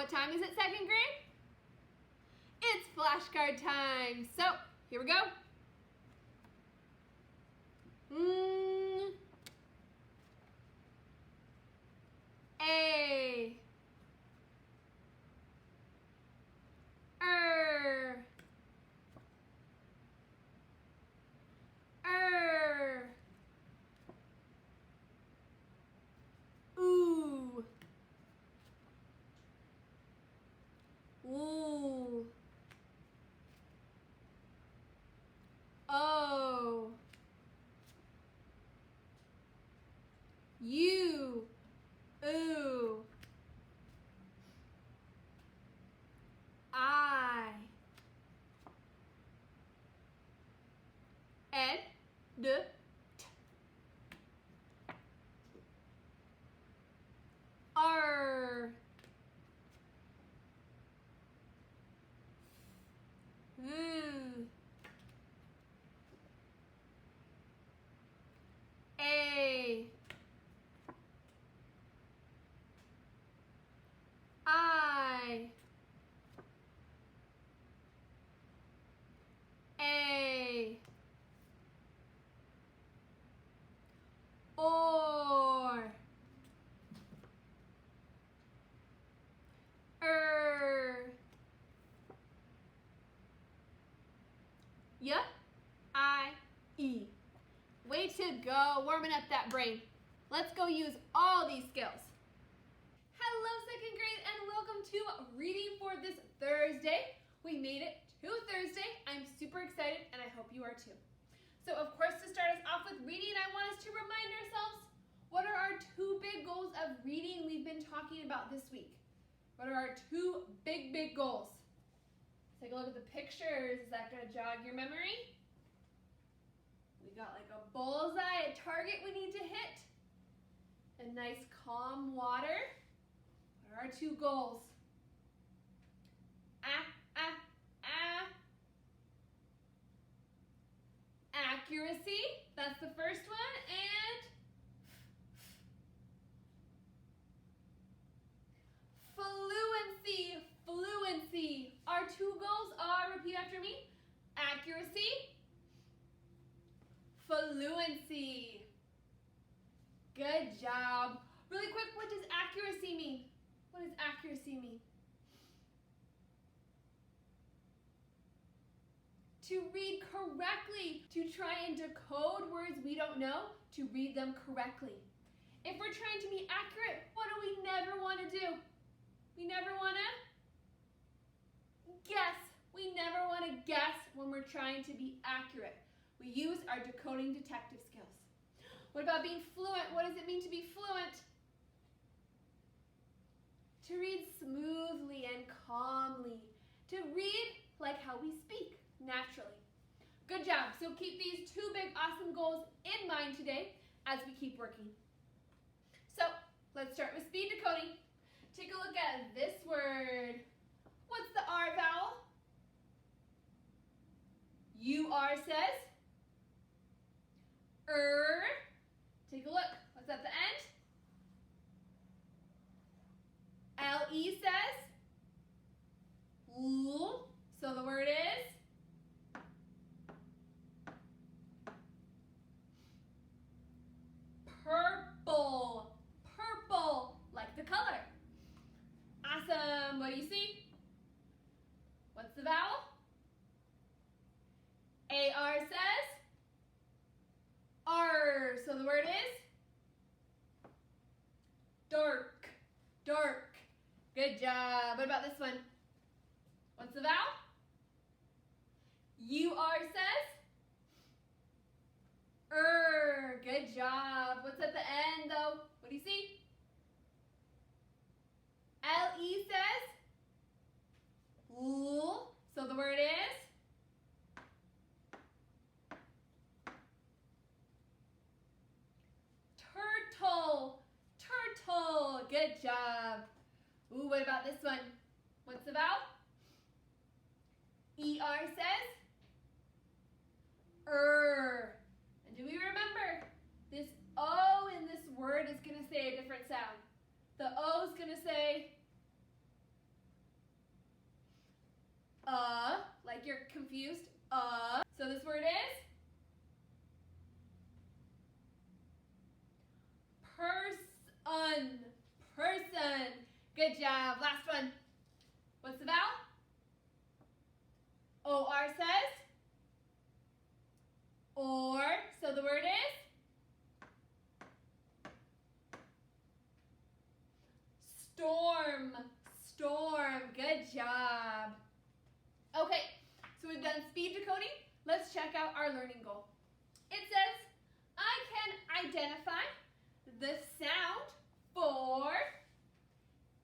What time is it, second grade? It's flashcard time. So, here we go. A. Ooh. Ooh. O. U. Ooh. I. Ed. D. T. R. V. A. I. A. Or. Y. I. E. Way to go, warming up that brain. Let's go use all these skills. Hello, second grade, and welcome to Reading for this Thursday. We made it to Thursday. I'm super excited, and I hope you are too. So, of course, to start us off with reading, I want us to remind ourselves, what are our two big goals of reading we've been talking about this week? What are our two big goals? Let's take a look at the pictures. Is that going to jog your memory? We got like a bullseye, a target we need to hit. A nice calm water. What are our two goals? Accuracy, that's the first one, and fluency. Our two goals are, repeat after me, accuracy, fluency. Good job. Really quick, what does accuracy mean? What does accuracy mean? To read correctly, to try and decode words we don't know, to read them correctly. If we're trying to be accurate, what do we never want to do? We never want to guess. We never want to guess when we're trying to be accurate. We use our decoding detective skills. What about being fluent? What does it mean to be fluent? To read smoothly and calmly. To read like how we speak, naturally. Good job. So keep these two big, awesome goals in mind today as we keep working. So let's start with speed decoding. Take a look at this word. What's the R vowel? UR says. Take a look. What's at the end? LE says. L. So the word is purple. Purple, like the color. Awesome. What do you see? What's the vowel? AR says. R. So the word is dark. Dark. Good job. What about this one? What's the vowel? UR says. Good job. What's at the end though? What do you see? LE says. L. So the word is turtle. Turtle. Good job. Ooh, what about this one? What's the vowel? ER says. And do we remember? This O in this word is going to say a different sound. The O is going to say confused. So this word is person. Person. Good job. Last one. What's the vowel? O-R says or. So the word is storm. Storm. Good job. Okay, so we've done speed decoding. Let's check out our learning goal. It says, I can identify the sound for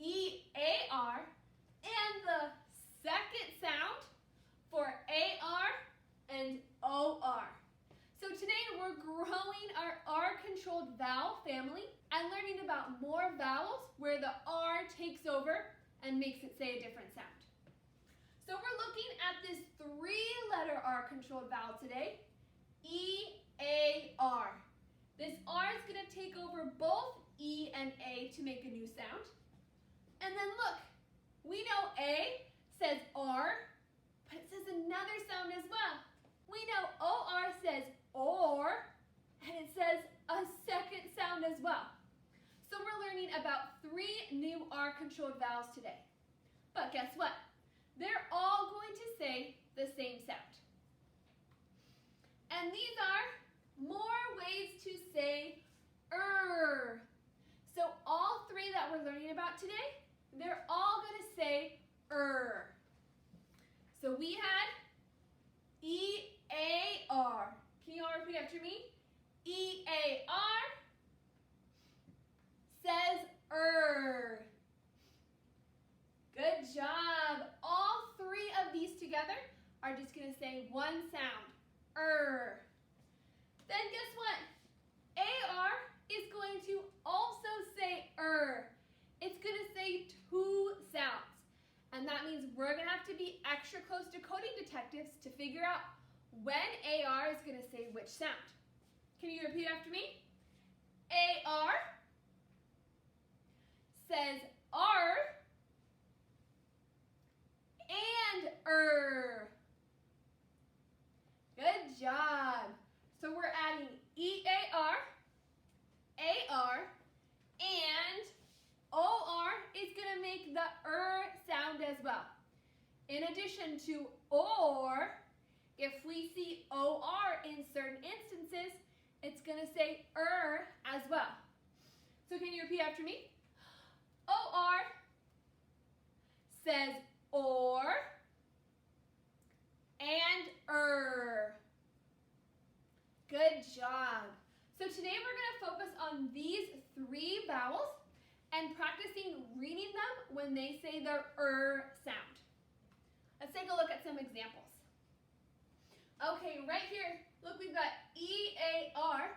E-A-R and the second sound for A-R and O-R. So today we're growing our R-controlled vowel family and learning about more vowels where the R takes over and makes it say a different sound. So we're looking at this 3-letter R-controlled vowel today, E-A-R. This R is going to take over both E and A to make a new sound. And then look, we know A says R, but it says another sound as well. We know O-R says or, and it says a second sound as well. So we're learning about 3 new R-controlled vowels today. But guess what? They're all going to say the same sound. And these are more ways to say So all 3 that we're learning about today, they're all going to say So we had E-A-R. Can you all repeat after me? E-A-R says Good job. All 3 of these together are just going to say one sound. Then guess what? A-R is going to also say It's going to say 2 sounds. And that means we're going to have to be extra close decoding detectives to figure out when A-R is going to say which sound. Can you repeat after me? A-R says R and Good job. So we're adding E-A-R, A-R, and O-R is going to make the sound as well. In addition to or, if we see O-R in certain instances, it's going to say as well. So can you repeat after me? O-R says or and Good job. So today we're going to focus on these 3 vowels and practicing reading them when they say the sound. Let's take a look at some examples. Okay, right here, look, we've got E-A-R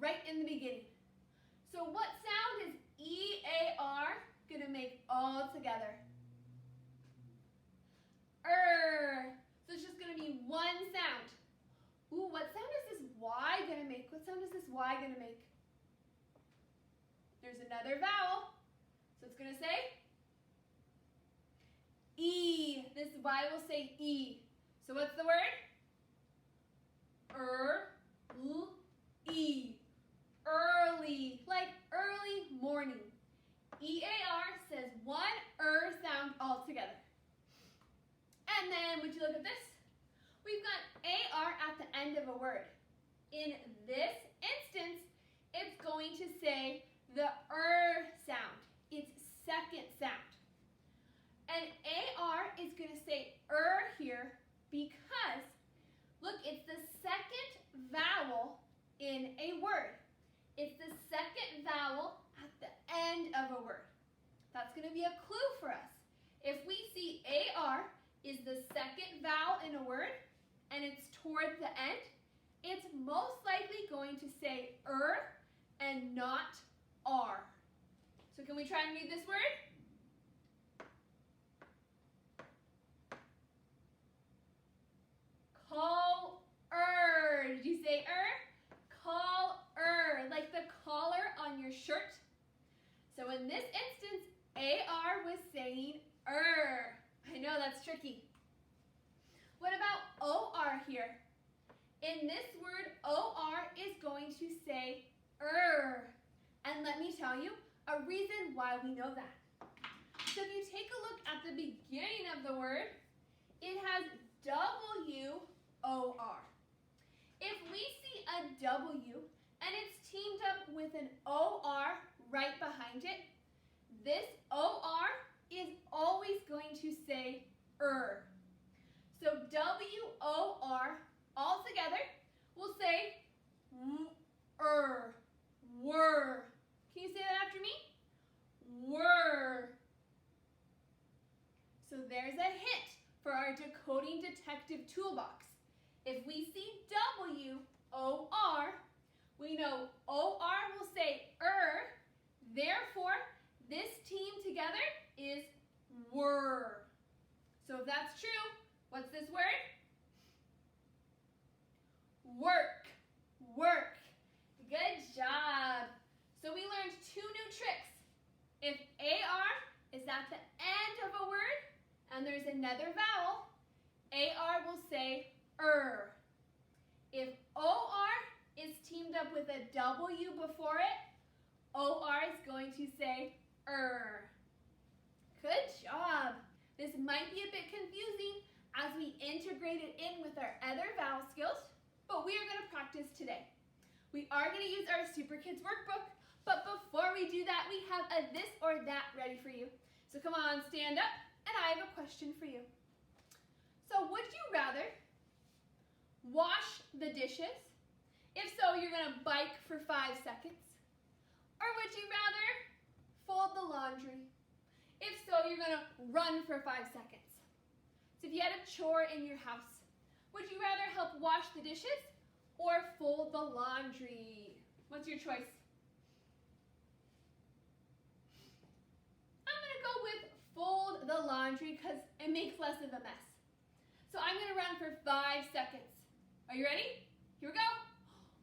right in the beginning. So what sound is E-A-R going to make all together? So it's just going to be one sound. Ooh, what sound is this Y going to make? What sound is this Y going to make? There's another vowel. So it's going to say E. This Y will say E. So what's the word? E. Early. Like early morning. E-A-R says one sound all together. And then, would you look at this? We've got A-R at the end of a word. In this instance, it's going to say the sound. It's second sound. And A-R is going to say here because, look, it's the second vowel in a word. It's the second vowel at the end of a word. That's going to be a clue for us. If we see A-R is the second vowel in a word, and it's toward the end, it's most likely going to say and not R. So can we try and read this word? Collar. Did you say Collar, like the collar on your shirt. So in this instance, A-R was saying I know that's tricky. What about OR here. In this word, OR is going to say And let me tell you a reason why we know that. So if you take a look at the beginning of the word, it has WOR. If we see a W and it's teamed up with an OR right behind it, this OR is always going to say So WOR all together will say were. Can you say that after me? Were. So there's a hint for our decoding detective toolbox. If we see WOR, we know OR will say therefore this team together is were. So if that's true, what's this word? Work. Work. Good job. So we learned 2 new tricks. If AR is at the end of a word and there's another vowel, AR will say If OR is teamed up with a W before it, OR is going to say Good job. This might be a bit confusing as we integrate it in with our other vowel skills, but we are going to practice today. We are going to use our Super Kids workbook, but before we do that, we have a this or that ready for you. So come on, stand up, and I have a question for you. So would you rather wash the dishes? If so, you're going to bike for 5 seconds. Or would you rather fold the laundry? If so, you're going to run for 5 seconds. So if you had a chore in your house, would you rather help wash the dishes or fold the laundry? What's your choice? I'm going to go with fold the laundry because it makes less of a mess. So I'm going to run for 5 seconds. Are you ready? Here we go.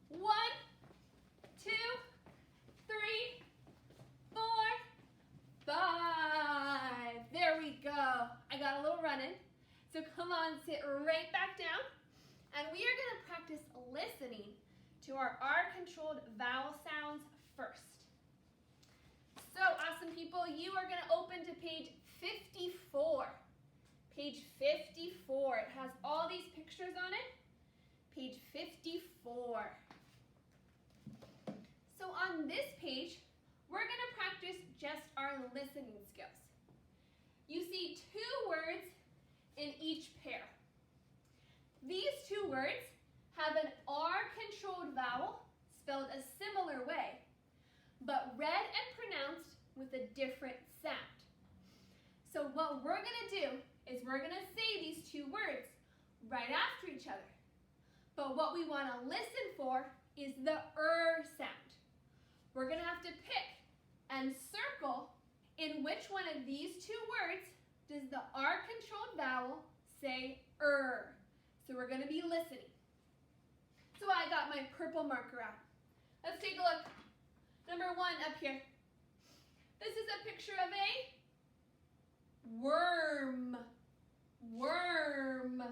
1, 2, 3, 4, 5. There we go. I got a little running. So come on, sit right back down. And we are going to practice listening to our R-controlled vowel sounds first. So awesome people, you are going to open to page 54. Page 54. It has all these pictures on it. Page 54. So on this page, we're going to practice just our listening skills. You see 2 words in each pair. These 2 words have an R-controlled vowel spelled a similar way, but read and pronounced with a different sound. So what we're going to do is we're going to say these 2 words right after each other. But what we want to listen for is the sound. We're going to have to pick and circle in which one of these 2 words does the R-controlled vowel say So we're going to be listening. So I got my purple marker out. Let's take a look. Number 1 up here. This is a picture of a worm. Worm.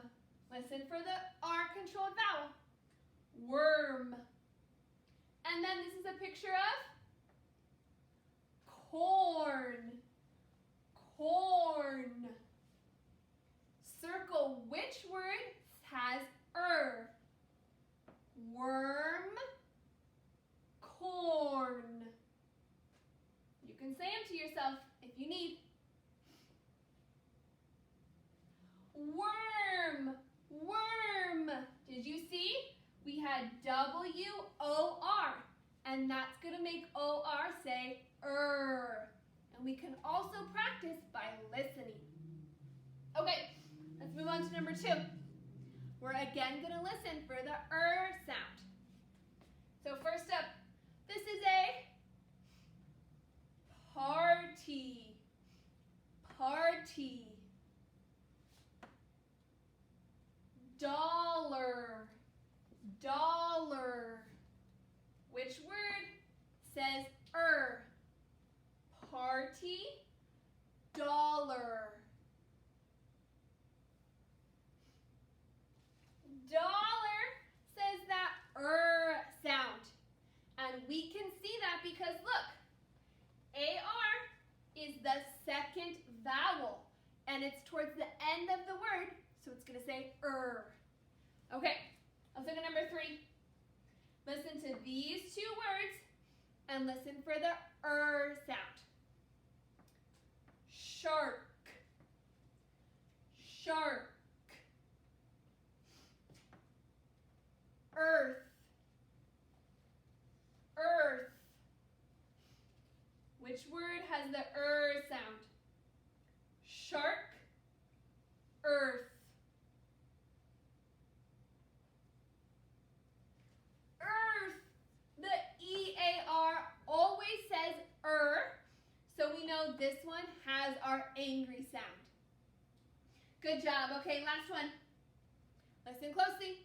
Listen for the R-controlled vowel. Worm. And then this is a picture of corn. Corn. Circle which word has Worm. Corn. You can say them to yourself if you need. Worm. Worm. Did you see? We had WOR, and that's going to make OR say And we can also practice by listening. Okay, let's move on to number 2. We're again going to listen for the sound. So first up, this is a party. Party. Dollar. Dollar. Which word says Party. Dollar. because look, AR is the second vowel, and it's towards the end of the word, so it's going to say Okay, let's look at number 3. Listen to these 2 words and listen for the sound. Shark, shark. Earth, earth. Which word has the sound? Shark, earth. Earth. The EAR always says so we know this one has our angry sound. Good job. Okay, last one. Listen closely.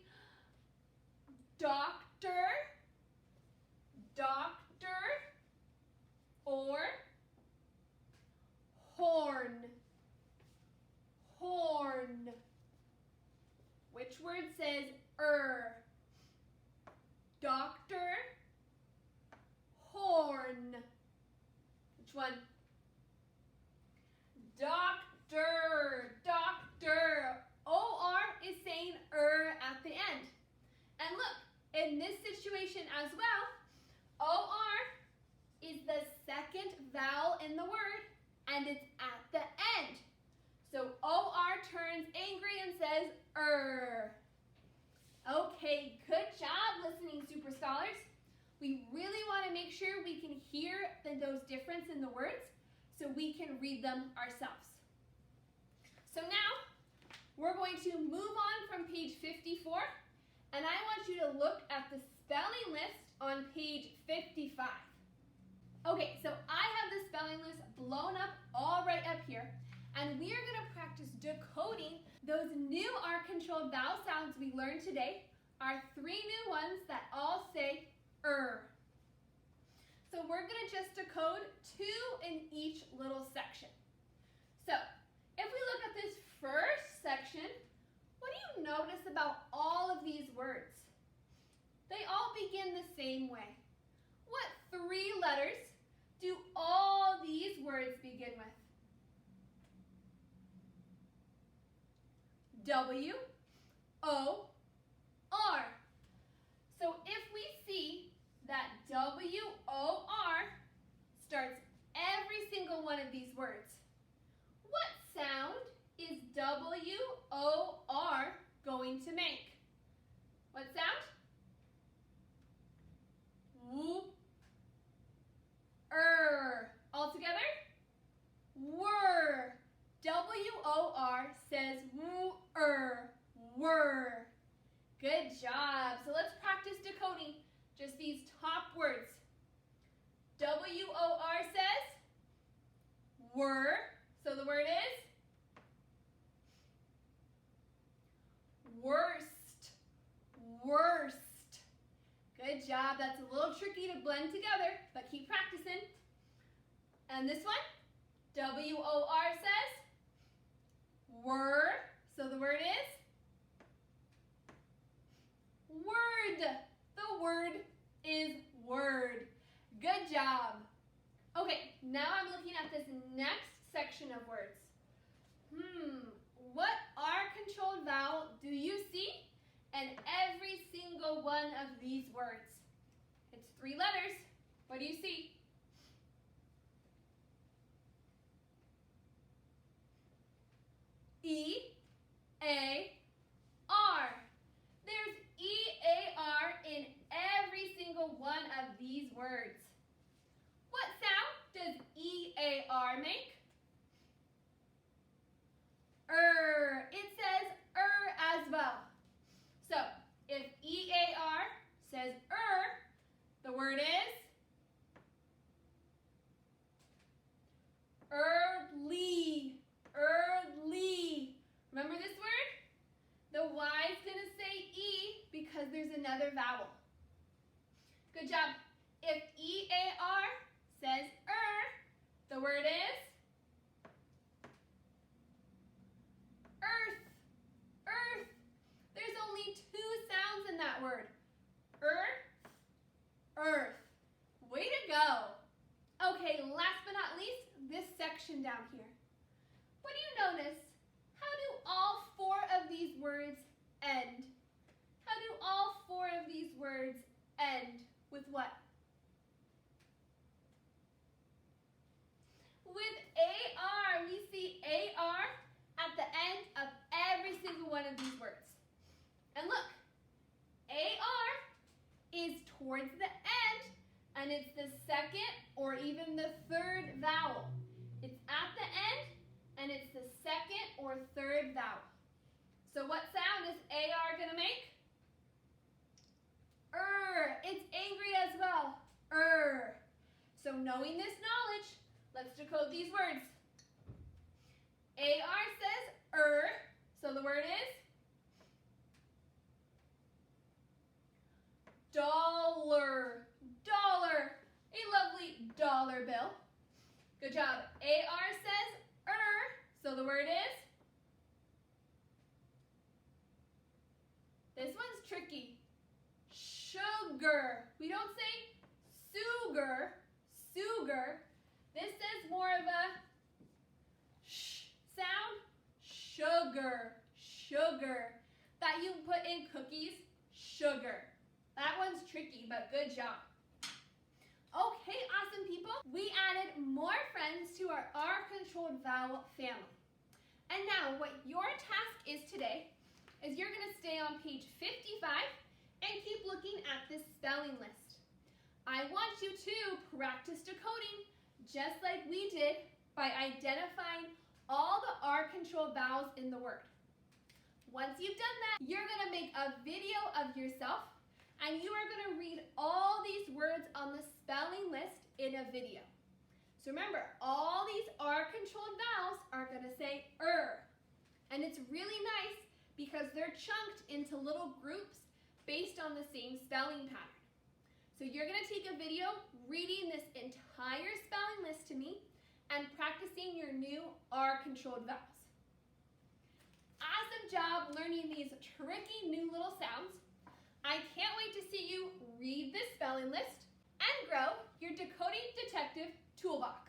Doctor, doctor, or horn, horn. Which word says Doctor, horn. Which one? Doctor, doctor. OR is saying at the end. And look, in this situation as well, OR is the second vowel in the word, and it's at the end. So OR turns angry and says Okay, good job listening, Super Scholars. We really want to make sure we can hear those difference in the words so we can read them ourselves. So now, we're going to move on from page 54, and I want you to look at the spelling list on page 55. Okay, so I have the spelling list blown up all right up here, and we are going to practice decoding those new R-controlled vowel sounds we learned today, our 3 new ones that all say So we're going to just decode 2 in each little section. So, if we look at this first section, what do you notice about all of these words? They all begin the same way. What 3 letters do all these words begin with? W, O, R. So if we see that W-O-R starts every single one of these words, what sound is W-O-R going to make? What sound? Whoop. All together? Whir. W-O-R says woo-er. Whir. Good job. So let's practice decoding just these top words. W-O-R says whir. So the word is worst. Worst. Good job. That's a little tricky to blend together, but keep practicing. And this one, W-O-R says whir. So the word is word. The word is word. Good job. Okay, now I'm looking at this next section of words. What R-controlled vowel do you see in every single one of these words? It's 3 letters. What do you see? E-A-R. There's E-A-R in every single one of these words. What sound does E-A-R make? It says as well. So, if E-A-R says the word is early. Early. Remember this word? The Y is going to say E because there's another vowel. Good job. If E-A-R says the word is earth. Earth. There's only 2 sounds in that word. Earth. Earth. Way to go. second or third vowel. So what sound is AR going to make? It's angry as well. So knowing this knowledge, let's decode these words. AR says so the word is dollar. Dollar. A lovely dollar bill. Good job. AR says so the word is, this one's tricky, sugar. We don't say sugar, sugar. This says more of a sh sound, sugar, sugar. That you put in cookies, sugar. That one's tricky, but good job. Okay, awesome people. We added more friends to our R-controlled vowel family. And now what your task is today is you're going to stay on page 55 and keep looking at this spelling list. I want you to practice decoding just like we did by identifying all the R-controlled vowels in the word. Once you've done that, you're going to make a video of yourself and you are going to read all these words on the spelling list in a video. So remember, all these R-controlled vowels are going to say And it's really nice because they're chunked into little groups based on the same spelling pattern. So you're going to take a video reading this entire spelling list to me and practicing your new R-controlled vowels. Awesome job learning these tricky new little sounds. I can't wait to see you read this spelling list and grow your Decoding Detective Toolbox.